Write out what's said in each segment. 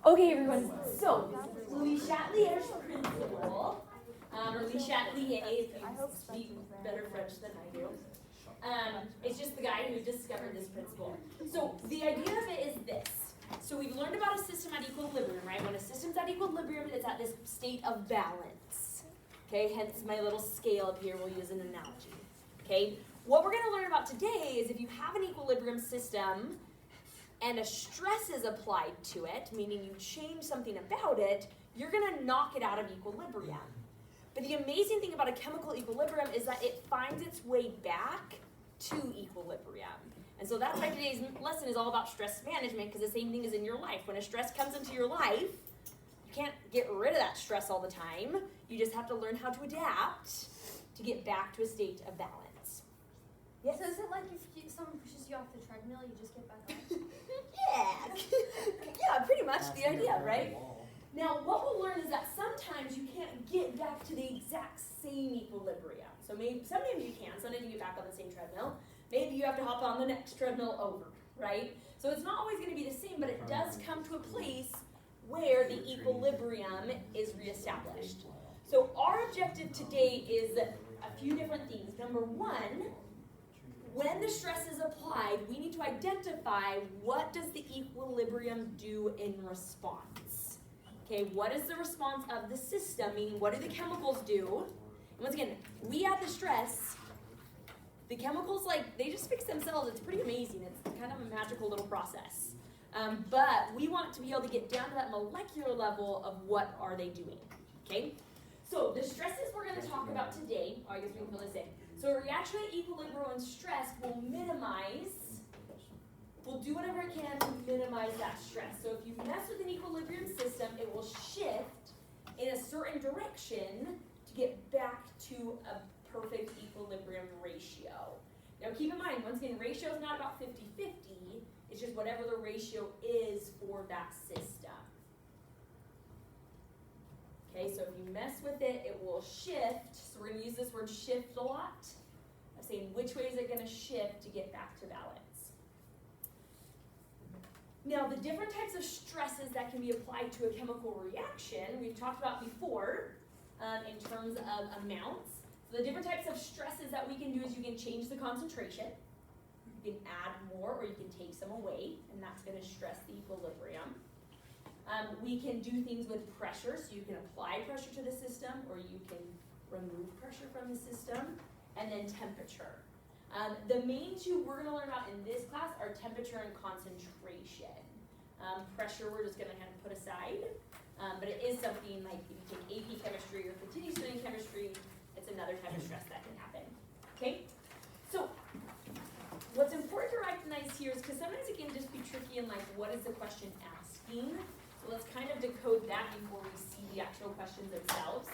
Okay, everyone, so Chatelier principle, or Chatelier, if you speak better French than I do, is just the guy who discovered this principle. So the idea of it is this. So we've learned about a system at equilibrium, right? When a system's at equilibrium, it's at this state of balance. Okay, hence my little scale up here, we'll use an analogy. Okay, what we're going to learn about today is if you have an equilibrium system and a stress is applied to it, meaning you change something about it, you're going to knock it out of equilibrium. But the amazing thing about a chemical equilibrium is that it finds its way back to equilibrium. And so that's why today's lesson is all about stress management, because the same thing is in your life. When a stress comes into your life, you can't get rid of that stress all the time. You just have to learn how to adapt to get back to a state of balance. Yes? So is it like if someone pushes you off the treadmill, you just get back on? Yeah, pretty much the idea, right? Now, what we'll learn is that sometimes you can't get back to the exact same equilibrium. So sometimes you can, sometimes you get back on the same treadmill. Maybe you have to hop on the next treadmill over, right? So it's not always going to be the same, but it does come to a place where the equilibrium is reestablished. So our objective today is a few different things. Number one, when the stress is applied, we need to identify what does the equilibrium do in response. Okay, what is the response of the system, meaning what do the chemicals do? And once again, we add the stress, the chemicals, they just fix themselves. It's pretty amazing. It's kind of a magical little process. But we want to be able to get down to that molecular level of what are they doing, okay? So the stresses we're going to talk about today, I guess we can fill this in. So a reaction at equilibrium and stress will do whatever it can to minimize that stress. So if you mess with an equilibrium system, it will shift in a certain direction to get back to a perfect equilibrium ratio. Now keep in mind, once again, ratio is not about 50-50, it's just whatever the ratio is for that system. Okay, so if you mess with it, it will shift. So we're going to use this word shift a lot. I'm saying which way is it going to shift to get back to balance. Now, the different types of stresses that can be applied to a chemical reaction, we've talked about before in terms of amounts. So the different types of stresses that we can do is you can change the concentration. You can add more or you can take some away, and that's going to stress the equilibrium. We can do things with pressure, so you can apply pressure to the system or you can remove pressure from the system, and then temperature. The main two we're going to learn about in this class are temperature and concentration. Pressure we're just going to kind of put aside, but it is something like if you take AP chemistry or continue studying chemistry, it's another type of stress that can happen. Okay? So what's important to recognize here is because sometimes it can just be tricky in what is the question asking? So let's kind of decode that before we see the actual questions themselves.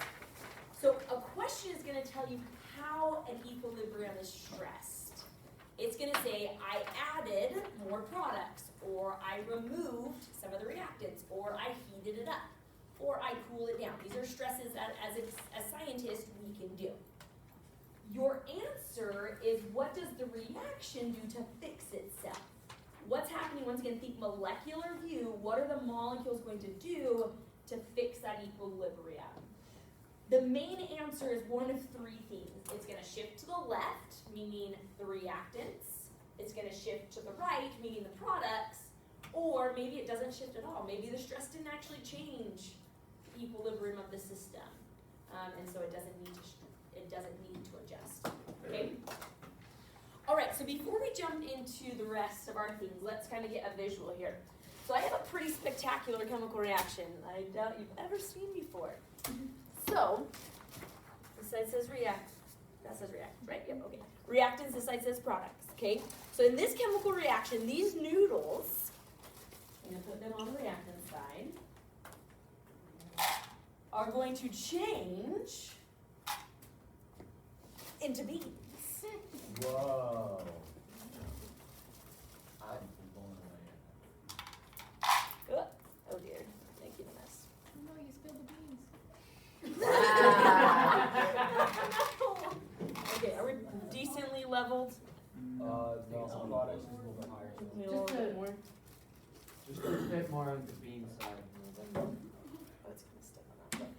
So a question is going to tell you how an equilibrium is stressed. It's going to say, I added more products, or I removed some of the reactants, or I heated it up, or I cooled it down. These are stresses that as a scientist we can do. Your answer is what does the reaction do to fix itself? What's happening, once again, think molecular view, what are the molecules going to do to fix that equilibrium? The main answer is one of three things. It's going to shift to the left, meaning the reactants. It's going to shift to the right, meaning the products. Or maybe it doesn't shift at all. Maybe the stress didn't actually change the equilibrium of the system. And so it doesn't need to adjust. Okay? All right, so before we jump into the rest of our things, let's kind of get a visual here. So I have a pretty spectacular chemical reaction that I doubt you've ever seen before. So, this side says react, that says react, right? Yep, okay. Reactants, this side says products, okay? So in this chemical reaction, these noodles, I'm going to put them on the reactant side, are going to change into beans. Whoa. Oh dear, making a mess. No, you spilled the beans. Okay, are we decently leveled? No, some products is a little bit higher. Maybe a little bit more. Just a bit more on the bean side. something. Oh, it's gonna step on that book.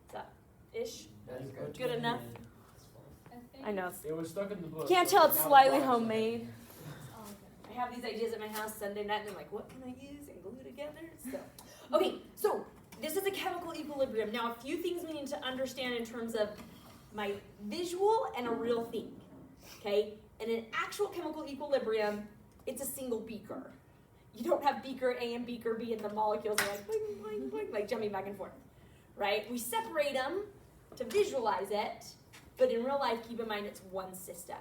Is that ish? That's good. Good enough? I know. It was stuck in the book. Can't so tell it's now slightly it's homemade. Oh, okay. I have these ideas at my house Sunday night, and I'm like, what can I use and glue together? So, okay, so this is a chemical equilibrium. Now, a few things we need to understand in terms of my visual and a real thing. Okay, in an actual chemical equilibrium, it's a single beaker. You don't have beaker A and beaker B, and the molecules are like boing, boing, boing, like jumping back and forth, right? We separate them to visualize it, but in real life, keep in mind it's one system.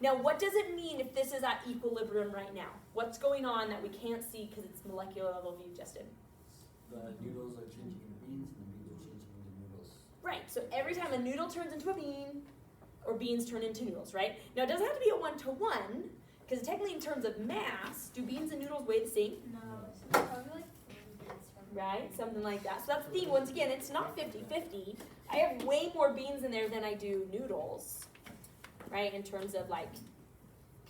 Now, what does it mean if this is at equilibrium right now? What's going on that we can't see because it's molecular level view, Justin? The noodles are changing into beans and the beans are changing into noodles. Right, so every time a noodle turns into a bean, or beans turn into noodles, right? Now, it doesn't have to be a one-to-one, because technically in terms of mass, do beans and noodles weigh the same? No, so it's probably like 3 beans from Right, something like that. So that's the thing, once again, it's not 50-50. I have way more beans in there than I do noodles, right, in terms of like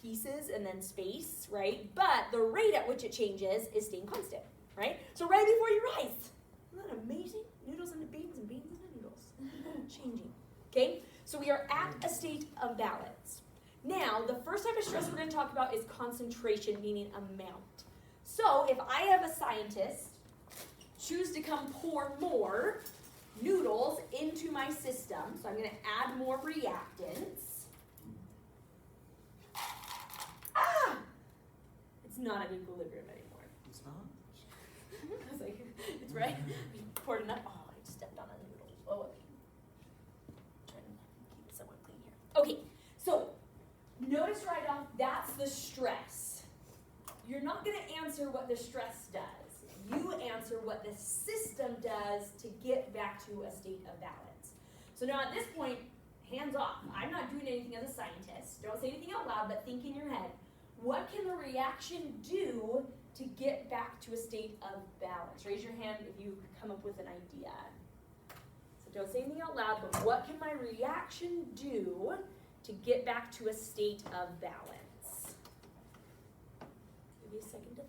pieces and then space, right? But the rate at which it changes is staying constant, right? So right before your eyes, isn't that amazing? Noodles into beans and beans into noodles. Changing, okay? So we are at a state of balance. Now, the first type of stress we're going to talk about is concentration, meaning amount. So if I have a scientist choose to come pour more noodles into my system, so I'm going to add more reactants. Ah! It's not at equilibrium anymore. It's not? I was like, it's right. We poured enough. Oh, I just stepped on a noodle. Oh, okay. Trying to keep it somewhat clean here. Okay, so notice right off, that's the stress. You're not going to answer what the stress does. You answer what the system does to get back to a state of balance. So now at this point, hands off. I'm not doing anything as a scientist. Don't say anything out loud, but think in your head. What can the reaction do to get back to a state of balance? Raise your hand if you come up with an idea. So don't say anything out loud, but what can my reaction do to get back to a state of balance? Give you a second to think.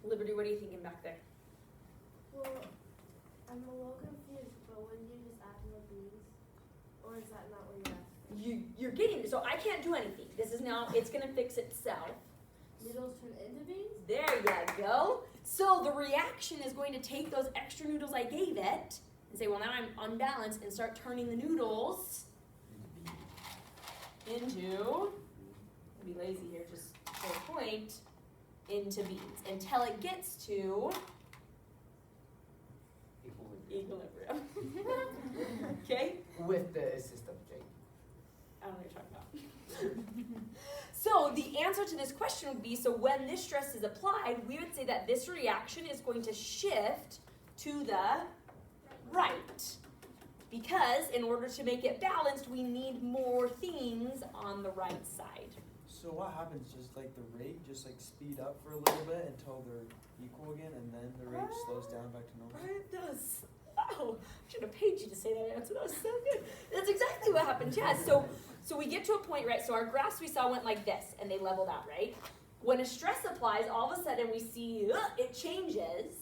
Liberty, what are you thinking back there? Well, I'm a little confused, but wouldn't you just add more beans? Or is that not what you're asking? You're getting, so I can't do anything. This is now, it's gonna fix itself. Noodles turn into beans? There you go. So the reaction is going to take those extra noodles I gave it and say, well, now I'm unbalanced, and start turning the noodles into, I'll be lazy here, just for a point, into beans until it gets to equilibrium. Okay? With the assist of Jake. I don't know what you're talking about. So the answer to this question would be, so when this stress is applied, we would say that this reaction is going to shift to the right. Because in order to make it balanced, we need more things on the right side. So what happens? Just like the rate just like speed up for a little bit until they're equal again, and then the rate slows down back to normal? It does. Wow, I should have paid you to say that answer. That was so good. That's exactly what happened. Yeah. So we get to a point, right? So our graphs we saw went like this, and they leveled out, right? When a stress applies, all of a sudden we see it changes.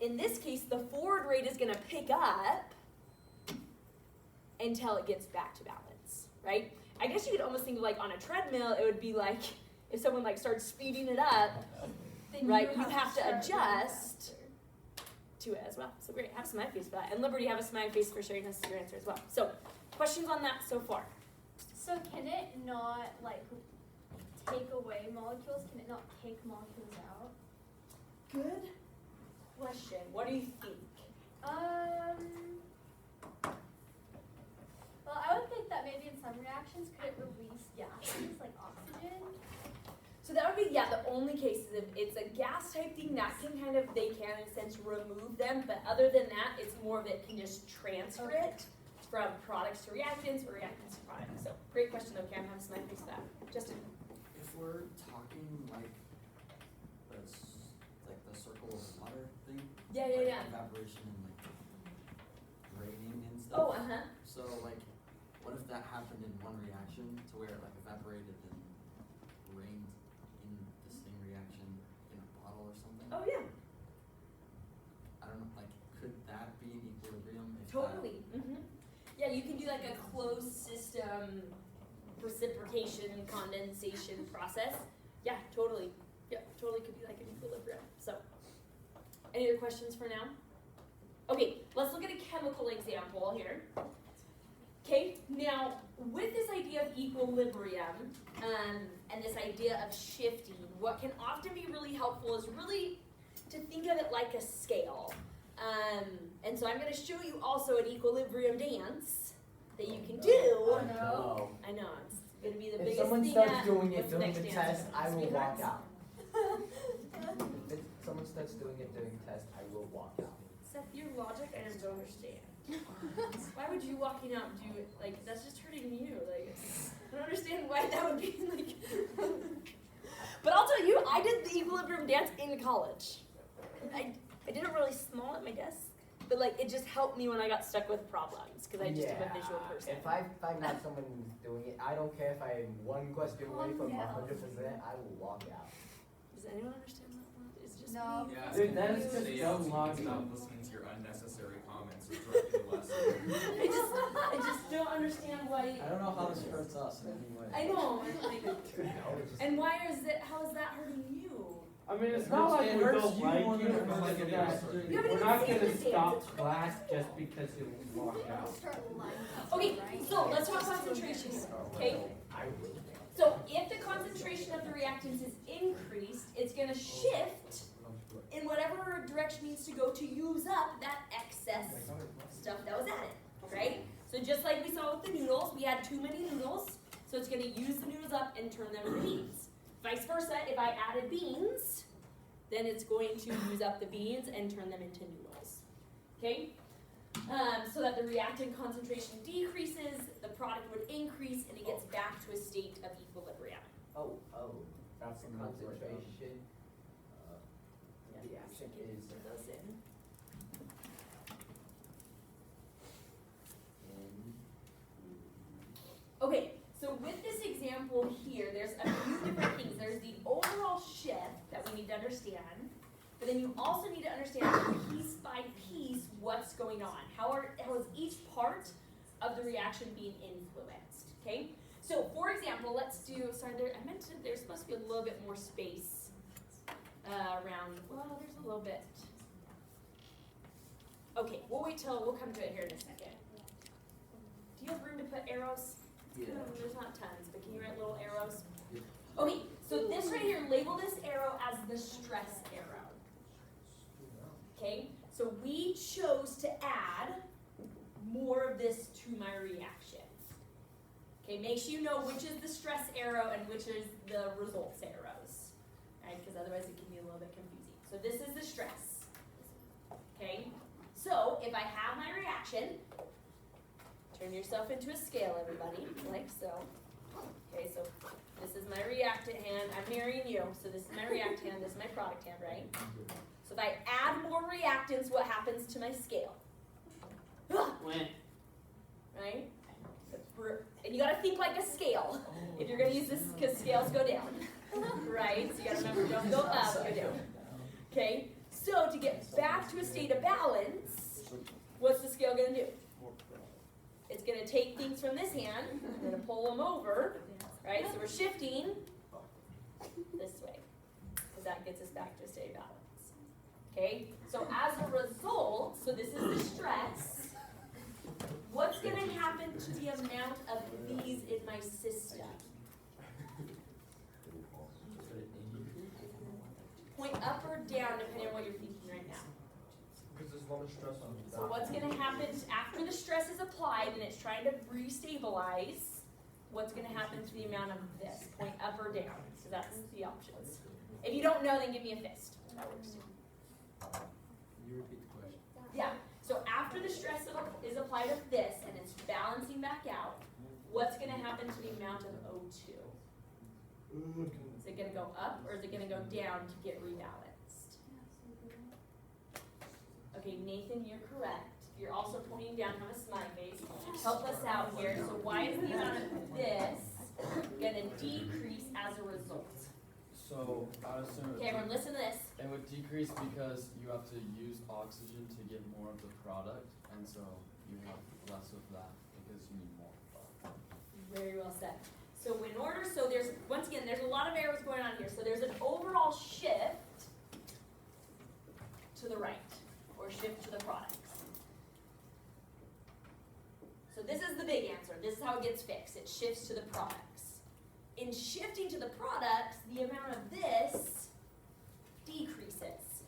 In this case, the forward rate is going to pick up until it gets back to balance, right? I guess you could almost think of like on a treadmill, it would be like if someone like starts speeding it up, Then right? You have to start really adjust faster. to it as well. So great, have a smiley face for that. And Liberty, have a smiley face for sharing us your answer as well. So questions on that so far? So can it not like take away molecules? Can it not take molecules out? Good question. What do you think? Well, I would think that maybe in some reactions could it release gases like oxygen? So that would be, yeah, the only cases if it's a gas type thing that can kind of, they can in a sense remove them, but other than that, it's more of it can just transfer it from products to reactants or reactants to products. So great question though, Cam, have a smiley face for that. Justin. If we're talking like the circle of water thing, Yeah, like yeah. evaporation and like draining and stuff. Oh, So like, what if that happened in one reaction to where it like evaporated and grains in the same reaction in a bottle or something? Oh, yeah. I don't know, like, could that be an equilibrium if Totally. Yeah, you can do like a closed system reciprocation condensation process. Yeah, totally. Yeah, totally could be like an equilibrium. So, any other questions for now? Okay, let's look at a chemical example here. Okay, now with this idea of equilibrium and this idea of shifting, what can often be really helpful is really to think of it like a scale. And so I'm going to show you also an equilibrium dance that you can do. Oh no. I know, it's going to be the If biggest someone thing starts at, doing it what's during next the dance? test, I will walk Sweethearts? out. If someone starts doing it during the test, I will walk out. Seth, your logic I just don't understand. Why would you walking out do it? Like, that's just hurting you. Like, I don't understand why that would be like. But I'll tell you, I did the equilibrium dance in college. I did it really small at my desk, but like it just helped me when I got stuck with problems because I just am a visual person. If I find out someone who's doing it, I don't care if I'm one question away from 100%, I will walk out. Does anyone understand that one? It's just No. me. Yeah, Dude, that is so just they so also logical. stop listening to your unnecessary comments or interrupting the lesson. I just don't understand why. I don't know how this hurts us in any way. I know. Like, No, it's just- and why is it? How is that hurting you? I mean, it's It not hurts- like it we hurts don't you like more you, than it but hurts like the that. other You haven't We're even not seen gonna the stop dance. class just because you walk out. Start lining up, Okay, right? so let's talk concentration here. Okay. I will. So if the concentration of the reactants is increased, it's going to shift in whatever direction needs to go to use up that excess stuff that was added, right? So just like we saw with the noodles, we had too many noodles, so it's going to use the noodles up and turn them into beans. Vice versa, if I added beans, then it's going to use up the beans and turn them into noodles, okay? So that the reactant concentration decreases, the product would increase, and it gets back to a state of equilibrium. That's the concentration. The action is Put those in. Okay, so with this example here, there's a few different things. There's the overall shift that we need to understand, but then you also need to understand piece by piece what's going on. How is each part of the reaction being influenced, okay? So for example, let's do, there's supposed to be a little bit more space around, well, there's a little bit. Okay, we'll come to it here in a second. Do you have room to put arrows? Yeah. There's not tons, but can you write little arrows? Okay, so this right here, label this arrow as the stress arrow. Okay, so we chose to add more of this to my reaction. Okay, make sure you know which is the stress arrow and which is the results arrows, right? Because otherwise it can be a little bit confusing. So this is the stress. Okay, so if I have my reaction, turn yourself into a scale, everybody, like so. Okay, so this is my reactant hand. I'm marrying you, so this is my reactant hand, this is my product hand, right? So if I add more reactants, what happens to my scale? Right? And you gotta think like a scale if you're gonna use this, because scales go down, right? So you gotta remember, don't go up, go down. Okay, so to get back to a state of balance, what's the scale gonna do? It's gonna take things from this hand, and gonna pull them over, right? So we're shifting this way, because that gets us back to a state of balance. Okay, so as a result, so this is the stress, what's gonna happen to the amount of these in my system? Point up or down depending on what you're thinking right now. Because there's a lot of stress on So what's gonna happen after the stress is applied and it's trying to restabilize, what's gonna happen to the amount of this? Point up or down, so that's the options. If you don't know, then give me a fist. That works too. You repeat the question. Yeah, so after the stress is applied of this and it's balancing back out, what's gonna happen to the amount of O2? Is it gonna go up or is it gonna go down to get rebalanced? Okay, Nathan, you're correct. You're also pointing down, have a smiley face. Help us out here. So why is the amount of this gonna decrease as a result. So I would assume Okay, everyone, listen to this. it would decrease because you have to use oxygen to get more of the product, and so you have less of that because you need more product. Very well said. So in order, so there's, once again, there's a lot of errors going on here. So there's an overall shift to the right, or shift to the products. So this is the big answer. This is how it gets fixed. It shifts to the products. In shifting to the products, the amount of this decreases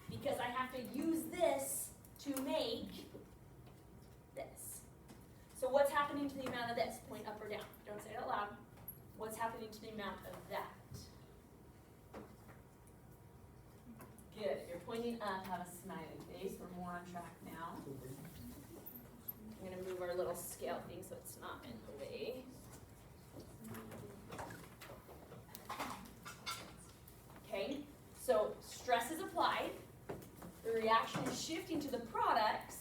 because I have to use this to make this. So what's happening to the amount of this? Point up or down. Don't say it out loud. What's happening to the amount of that? Good. You're pointing up. Have a smiley face. We're more on track now. I'm going to move our little scale thing so it's not in the way. Okay, so stress is applied. The reaction is shifting to the products,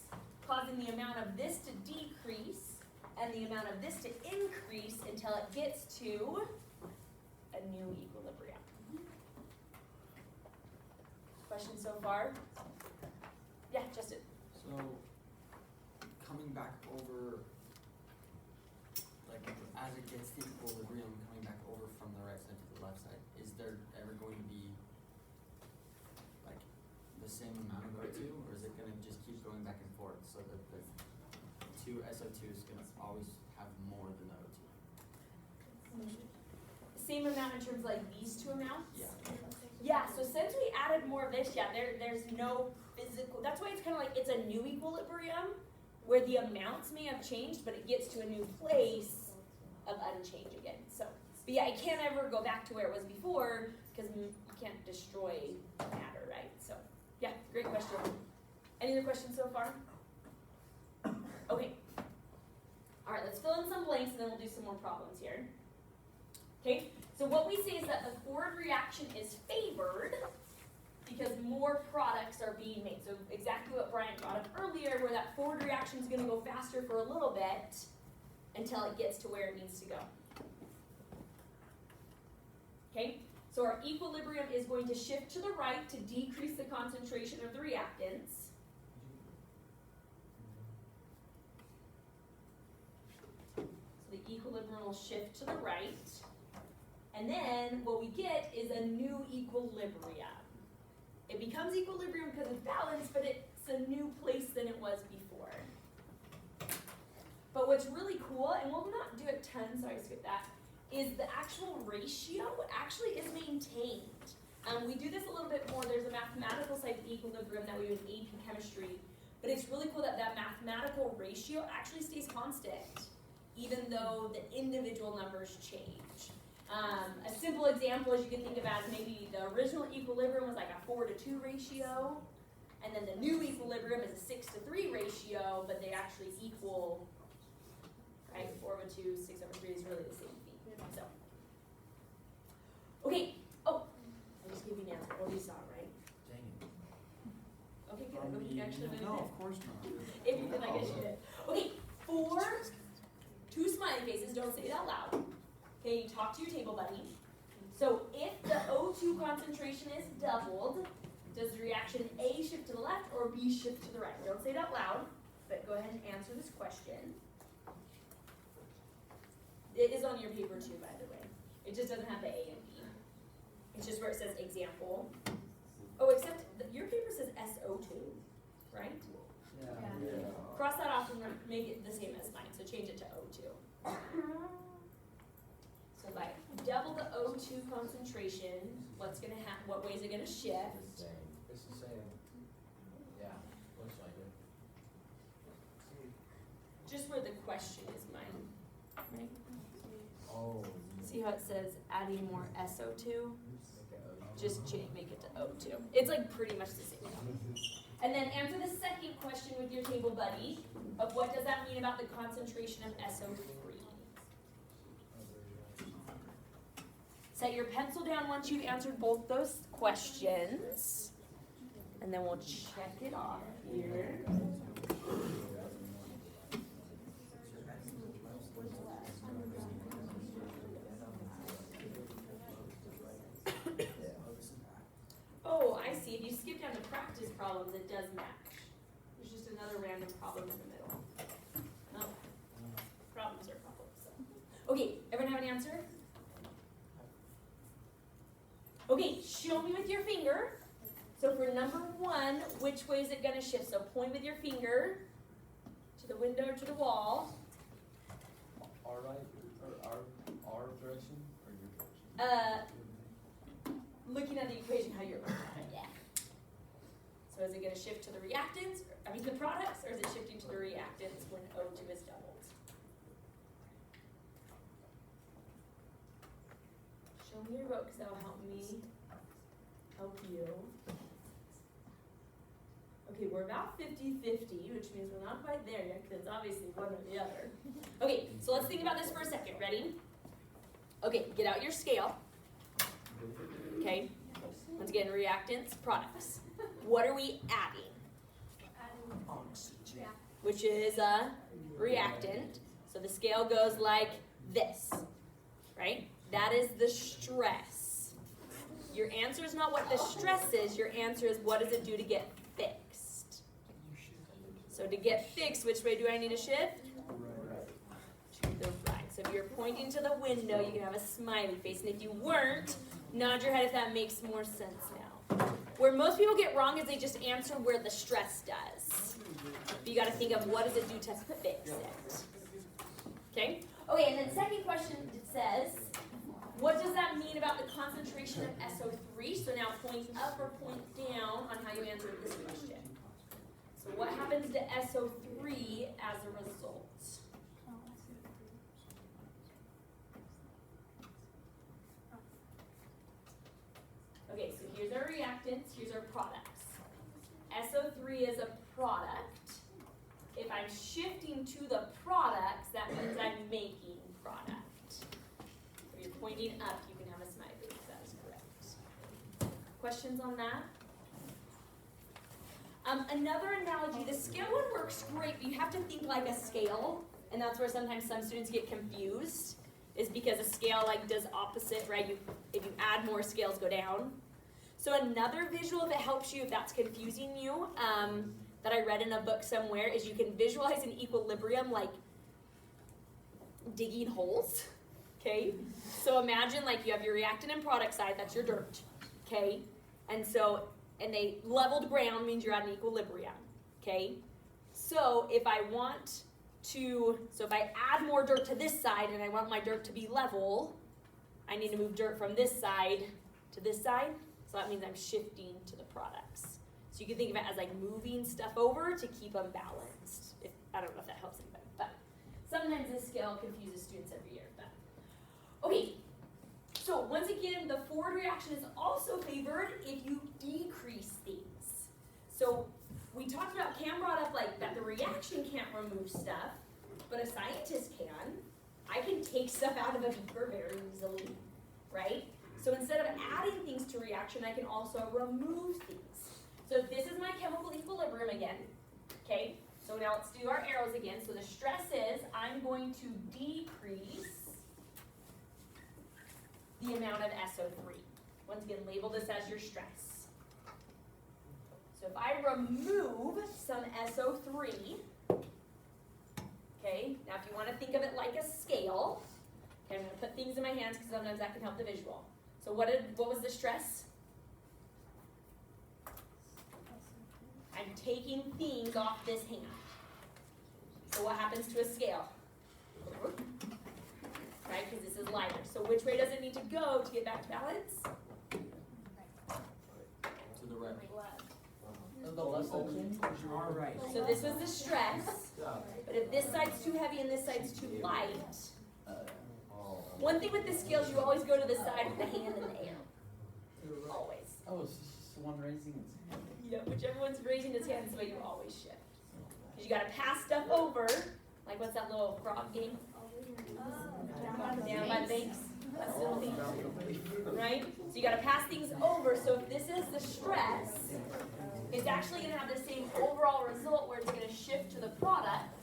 causing the amount of this to decrease and the amount of this to increase until it gets to a new equilibrium. Questions so far? Yeah, Justin. So, coming back over, like, as it gets to equilibrium, coming back over from the right side to the left side, is there ever going to be, like, the same amount of O2, or is it gonna just keep going back and forth, so that the two SO2 is gonna always have more than the O2? Same amount in terms of like these two amounts? Yeah. Yeah, so since we added more of this, yeah, there's no physical, that's why it's kind of like it's a new equilibrium where the amounts may have changed, but it gets to a new place of unchange again. So, but yeah, it can't ever go back to where it was before because you can't destroy matter, right? So, yeah, great question. Any other questions so far? Okay. All right, let's fill in some blanks and then we'll do some more problems here. Okay, so what we say is that the forward reaction is favored because more products are being made. So exactly what Brian brought up earlier, where that forward reaction is going to go faster for a little bit until it gets to where it needs to go. Okay, so our equilibrium is going to shift to the right to decrease the concentration of the reactants. So the equilibrium will shift to the right. And then what we get is a new equilibrium. It becomes equilibrium because it's balanced, but it's a new place than it was before. But what's really cool, and we'll not do a ton, so I skipped that, is the actual ratio actually is maintained. We do this a little bit more. There's a mathematical side to equilibrium that we do in AP chemistry, but it's really cool that that mathematical ratio actually stays constant, even though the individual numbers change. A simple example as you can think about is maybe the original equilibrium was like a 4:2 ratio, and then the new equilibrium is a 6:3 ratio, but they actually equal, right? 4/2, 6/3 is really the same thing. So, okay. Oh, I just gave you an answer. Oh, you saw it, right? Dang it. Okay, good. I don't think you actually did No, it. of course not. If you did, I guess you did. Okay, for two smiley faces, don't say it out loud. Okay, talk to your table buddy. So if the O2 concentration is doubled, does the reaction A shift to the left or B shift to the right? Don't say it out loud, but go ahead and answer this question. It is on your paper too, by the way. It just doesn't have the A and B. It's just where it says example. Oh, except your paper says SO2, right? Yeah. Cross that off and make it the same as mine, so change it to O2. So if I double the O2 concentration, what's gonna happen? What way is it gonna shift? It's the same. It's the same. Yeah, looks like it. Just where the question is mine, right? Oh. See how it says adding more SO2? Okay, oh, Just make it to O2. It's like pretty much the same. And then answer the second question with your table buddy of what does that mean about the concentration of SO3? Set your pencil down once you've answered both those questions. And then we'll check it off here. problems, it does match. There's just another random problem in the middle. Oh, problems are problems. So. Okay, everyone have an answer? Okay, show me with your finger. So for number 1, which way is it going to shift? So point with your finger to the window or to the wall. Our right, or our direction, or your direction? Looking at the equation, how you're looking at it, yeah. So is it going to shift to the reactants, the products, or is it shifting to the reactants when O2 is doubled? Show me your vote, because that will help me help you. Okay, we're about 50-50, which means we're not quite there yet, because it's obviously one or the other. Okay, so let's think about this for a second. Ready? Okay, get out your scale. Okay, once again, reactants, products. What are we adding? Oxygen. Which is a reactant. So the scale goes like this, right? That is the stress. Your answer is not what the stress is, your answer is what does it do to get fixed. So to get fixed, which way do I need to shift? To the right. So if you're pointing to the window, you can have a smiley face. And if you weren't, nod your head if that makes more sense now. Where most people get wrong is they just answer where the stress does. But you got to think of what does it do to fix it. Okay? Okay, and then second question says, what does that mean about the concentration of SO3? So now point up or point down on how you answered this question. So what happens to SO3 as a result? Okay, so here's our reactants, here's our products. SO3 is a product. If I'm shifting to the products, that means I'm making product. If you're pointing up, you can have a smiley face, that is correct. Questions on that? Another analogy, the scale one works great, but you have to think like a scale, and that's where sometimes some students get confused, is because a scale like does opposite, right? If you add more, scales go down. So another visual, if it helps you, if that's confusing you, that I read in a book somewhere, is you can visualize an equilibrium like digging holes, okay? So imagine like you have your reactant and product side, that's your dirt, okay? And they leveled ground means you're at an equilibrium, okay? So if I add more dirt to this side and I want my dirt to be level, I need to move dirt from this side to this side. So that means I'm shifting to the products. So you can think of it as like moving stuff over to keep them balanced. I don't know if that helps anybody, but sometimes this scale confuses students every year. But okay, so once again, the forward reaction is also favored if you decrease things. So we talked about, Cam brought up like that the reaction can't remove stuff, but a scientist can. I can take stuff out of a beaker very easily, right? So instead of adding things to reaction, I can also remove things. So this is my chemical equilibrium again, okay? So now let's do our arrows again. So the stress is I'm going to decrease the amount of SO3. Once again, label this as your stress. So if I remove some SO3, okay, now if you want to think of it like a scale, okay, I'm going to put things in my hands because sometimes that can help the visual. So what was the stress? I'm taking things off this hand. So what happens to a scale? Right, because this is lighter. So which way does it need to go to get back to balance? To the right. The left side. Alright. So this was the stress. But if this side's too heavy and this side's too light, one thing with the scales, you always go to the side with the hand in the air. Always. Oh, it's just the one raising its hand. Yeah, whichever one's raising his hand is the way you always shift. Because you gotta pass stuff over. Like what's that little frog game? Down by the banks. That's little thing. Right? So you gotta pass things over. So if this is the stress, it's actually gonna have the same overall result where it's gonna shift to the products.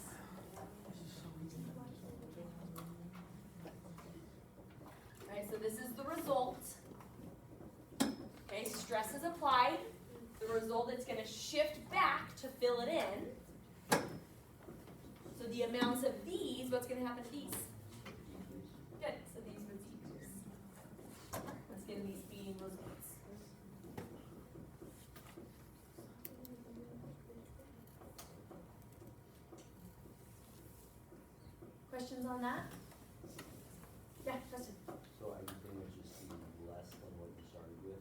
Right, so this is the result. Okay, stress is applied. the result it's going to shift back to fill it in. So the amounts of these, what's going to happen to these? Good, so these would decrease. Let's get these feeding results. Questions on that? Yeah, Justin. So everything would just be less than what you started with?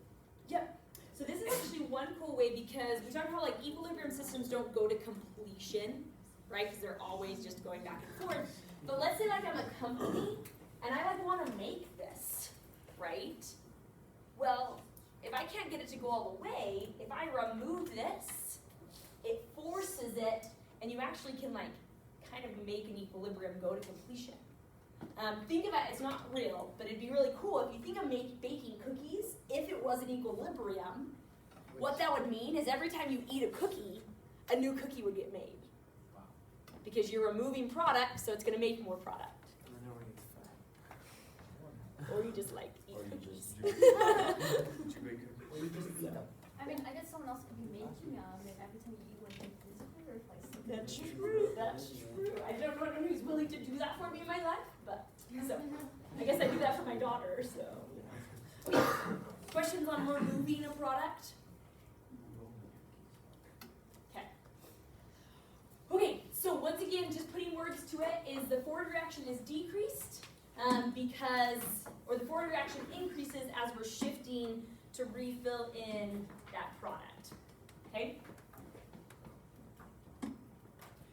Yep. So this is actually one cool way because we talked about like equilibrium systems don't go to completion, right? Because they're always just going back and forth. But let's say like I'm a company and I like want to make this, right? Well, if I can't get it to go all the way, if I remove this, it forces it, and you actually can like kind of make an equilibrium go to completion. Think about it, it's not real, but it'd be really cool if you think of baking cookies, if it was an equilibrium, what that would mean is every time you eat a cookie, a new cookie would get made. Wow. Because you're removing product, so it's going to make more product. And then no one gets fat. Or you just like eat Or you cookies. just Too big cookies. Or you just eat them. I mean, I guess someone else could be making them, and every time you eat one, you physically replace them. That's true, that's true. I don't know anyone who's willing to do that for me in my life, but, so, I guess I do that for my daughter, so. Okay. Questions on removing a product? Okay. Okay, so once again, just putting words to it, is the forward reaction is decreased, or the forward reaction increases as we're shifting to refill in that product, okay?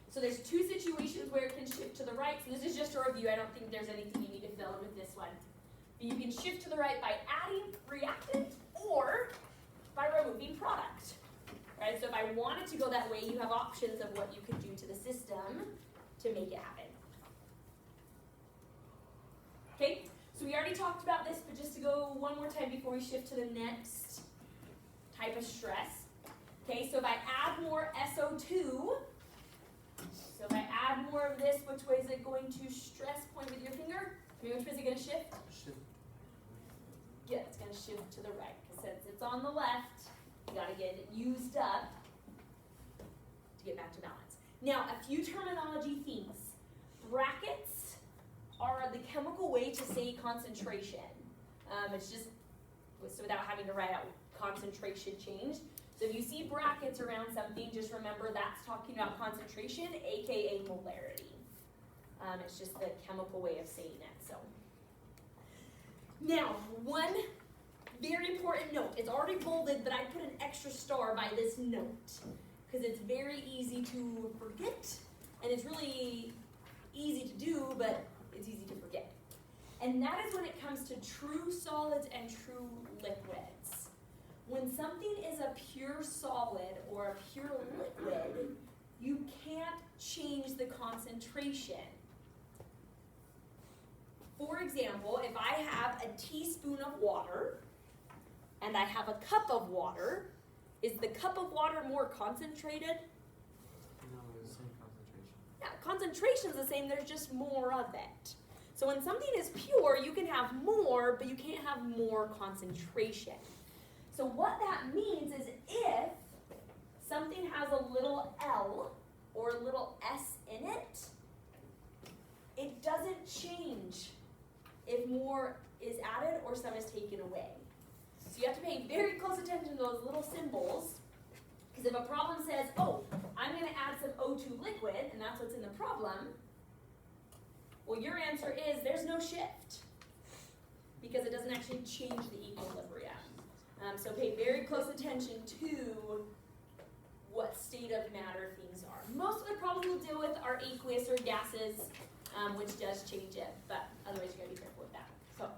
So there's two situations where it can shift to the right. So this is just a review. I don't think there's anything you need to fill in with this one. But you can shift to the right by adding reactant or by removing product. Right? So if I wanted to go that way, you have options of what you could do to the system to make it happen. Okay? So we already talked about this, but just to go one more time before we shift to the next type of stress. Okay, so if I add more SO2, so if I add more of this, which way is it going to stress? Point with your finger. Which way is it going to shift? Shift. Yeah, it's going to shift to the right. Because since it's on the left, you got to get it used up to get back to balance. Now, a few terminology things. Brackets are the chemical way to say concentration. It's just, so without having to write out concentration change. So if you see brackets around something, just remember that's talking about concentration, aka molarity. It's just the chemical way of saying it. So now, one very important note. It's already bolded, but I put an extra star by this note because it's very easy to forget, and it's really easy to do, but it's easy to forget. And that is when it comes to true solids and true liquids. When something is a pure solid or a pure liquid, you can't change the concentration. For example, if I have a teaspoon of water and I have a cup of water, is the cup of water more concentrated? No, it's the same concentration. Yeah, concentration is the same, there's just more of it. So when something is pure, you can have more, but you can't have more concentration. So what that means is if something has a little L or a little S in it, it doesn't change if more is added or some is taken away. So you have to pay very close attention to those little symbols, because if a problem says, oh, I'm going to add some O2 liquid, and that's what's in the problem, well, your answer is there's no shift, because it doesn't actually change the equilibrium. So pay very close attention to what state of matter things are. Most of the problems we'll deal with are aqueous or gases, which does change it, but otherwise you gotta be careful with that. So,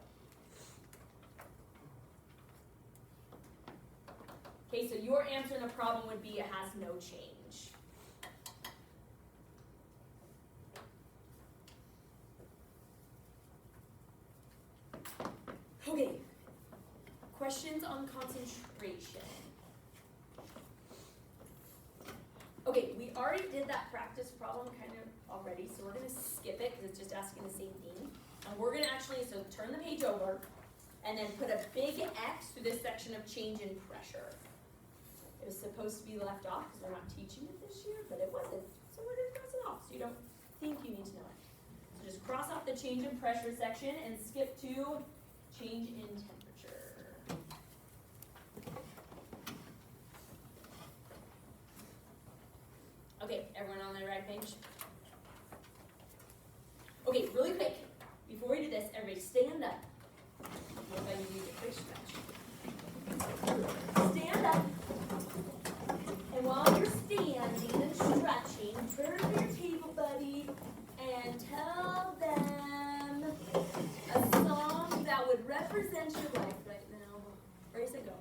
okay, so your answer in the problem would be it has no change. Okay, questions on concentration? Okay, we already did that practice problem kind of already, so we're going to skip it because it's just asking the same thing. And we're going to actually, so turn the page over and then put a big X through this section of change in pressure. was supposed to be left off because we're not teaching it this year, but it wasn't. So we're gonna cross it off so you don't think you need to know it. So just cross off the change in pressure section and skip to change in temperature. Okay, everyone on the right page? Okay, really quick, before we do this, everybody stand up. Look like you need a quick stretch. Stand up. And while you're standing and stretching, turn to your table buddy and tell them a song that would represent your life right now. Where does it go?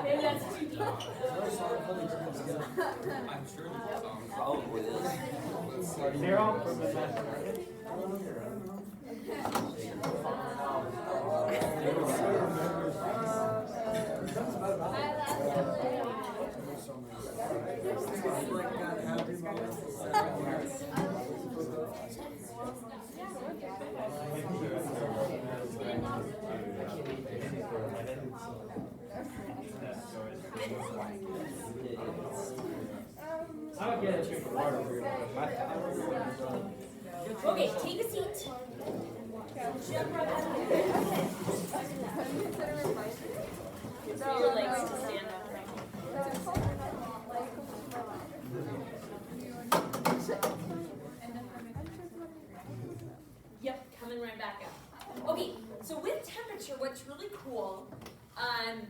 Maybe that's too deep. I'm sure there's a song. Probably is. They're all from the best. I'll get it. Okay, take a seat. Jump right back in. Use your legs to stand up. Yep, coming right back up. Okay, so with temperature, what's really cool,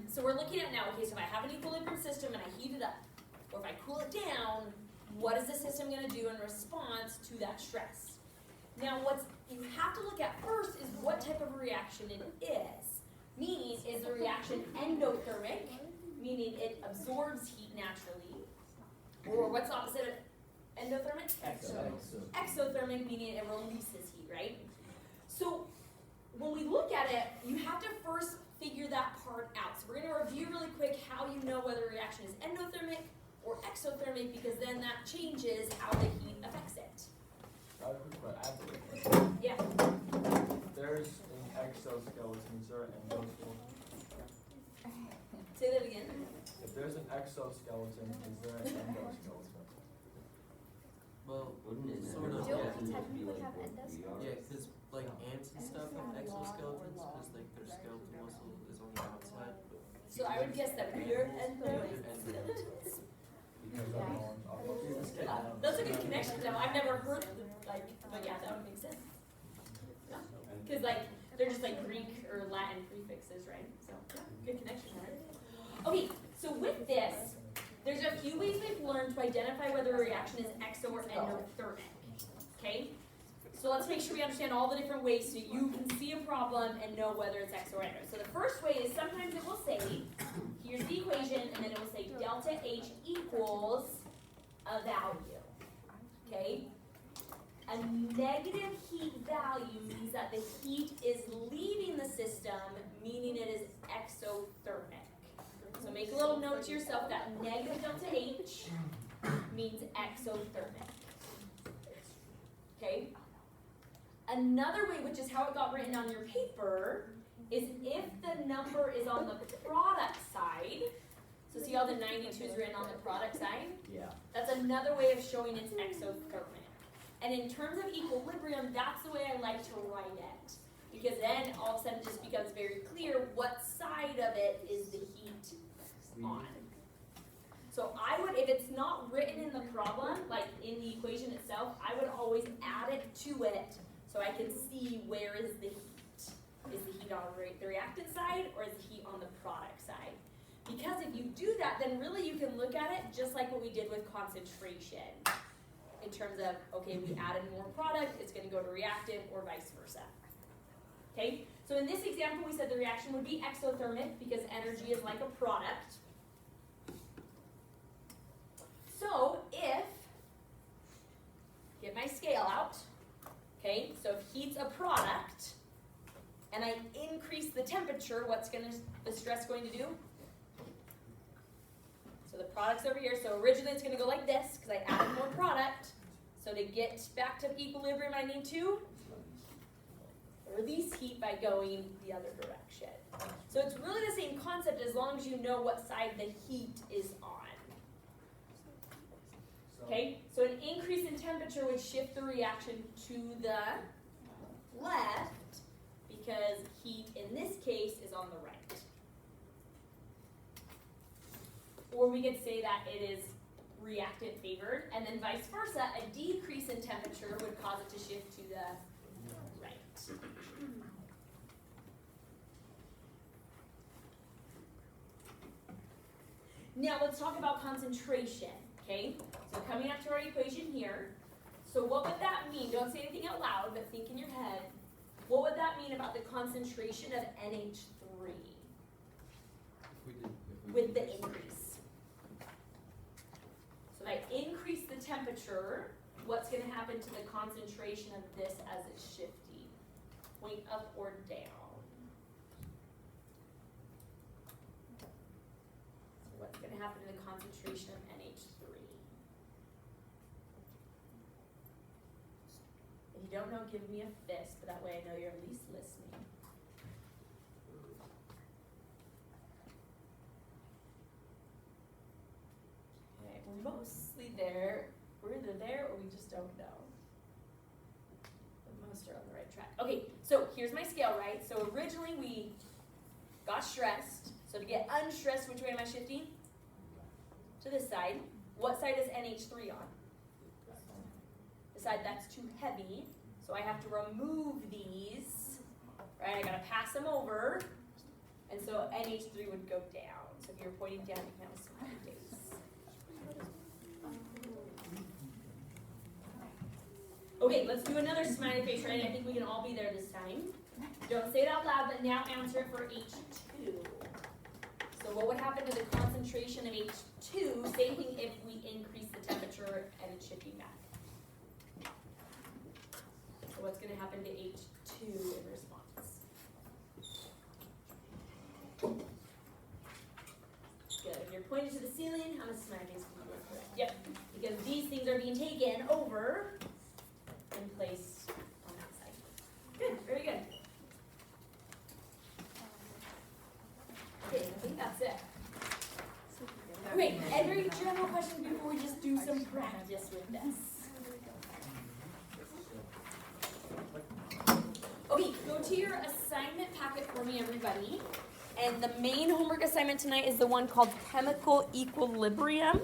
so we're looking at now, okay, so if I have an equilibrium system and I heat it up, or if I cool it down, what is the system going to do in response to that stress? Now, what you have to look at first is what type of reaction it is. Meaning, is the reaction endothermic, meaning it absorbs heat naturally, or what's the opposite of endothermic? Exothermic, meaning it releases heat, right? So, when we look at it, you have to first figure that part out. So we're going to review really quick how you know whether a reaction is endothermic or exothermic, because then that changes how the heat affects it. Yeah. There's an exoskeleton, is there an endoskeleton? Say that again. If there's an exoskeleton, is there an endoskeleton? Well, Wouldn't it sort of, Don't yeah. we technically have endoskeletons? Yeah, because like ants and stuff have exoskeletons, because like their skeletal muscle is on the outside. So I would guess that we're endothermic. That's a good connection though. I've never heard of it, like, but yeah, that would make sense. Because like, they're just like Greek or Latin prefixes, right? So, yeah, good connection, right? Okay, so with this, there's a few ways we've learned to identify whether a reaction is exo or endothermic, okay? So let's make sure we understand all the different ways so you can see a problem and know whether it's exo or endo. So the first way is sometimes it will say, here's the equation, and then it will say delta H equals a value, okay? A negative heat value means that the heat is leaving the system, meaning it is exothermic. So make a little note to yourself that negative delta H means exothermic, okay? Another way, which is how it got written on your paper, is if the number is on the product side. So see how the 92 is written on the product side? Yeah. That's another way of showing it's exothermic. And in terms of equilibrium, that's the way I like to write it. Because then all of a sudden it just becomes very clear what side of it is the heat on. So I would, if it's not written in the problem, like in the equation itself, I would always add it to it so I can see where is the heat. Is the heat on the reactant side or is the heat on the product side? Because if you do that, then really you can look at it just like what we did with concentration. In terms of, okay, we added more product, it's going to go to reactant or vice versa. Okay, so in this example, we said the reaction would be exothermic because energy is like a product. So if, get my scale out, okay, so if heat's a product, and I increase the temperature, what's the stress going to do? So the product's over here, so originally it's going to go like this, because I added more product. So to get back to equilibrium, I need to release heat by going the other direction. So it's really the same concept as long as you know what side the heat is on. Okay, so an increase in temperature would shift the reaction to the left because heat in this case is on the right. Or we could say that it is reactant favored, and then vice versa, a decrease in temperature would cause it to shift to the right. Now let's talk about concentration, okay? So coming up to our equation here, so what would that mean? Don't say anything out loud, but think in your head. What would that mean about the concentration of NH3 with the increase? So if I increase the temperature, what's going to happen to the concentration of this as it's shifting? Point up or down? So what's going to happen to the concentration of NH3? If you don't know, give me a fist, but that way I know you're at least listening. Okay, we're mostly there. We're either there or we just don't know. But most are on the right track. Okay, so here's my scale, right? So originally we got stressed. So to get unstressed, which way am I shifting? To this side. What side is NH3 on? The side that's too heavy. So I have to remove these, right? I gotta pass them over. And so NH3 would go down. So if you're pointing down, you can have a smiley face. Okay, let's do another smiley face, right? I think we can all be there this time. Don't say it out loud, but now answer it for H2. So what would happen to the concentration of H2? Same thing if we increase the temperature and it's shifting back. So what's going to happen to H2 in response? Good. If you're pointing to the ceiling, how much smiley face can you do? Correct. Yep. Because these things are being taken over and placed on that side. Good. Very good. Okay, I think that's it. Okay, any general questions before we just do some practice with this? Okay, go to your assignment packet for me, everybody. And the main homework assignment tonight is the one called Chemical Equilibrium.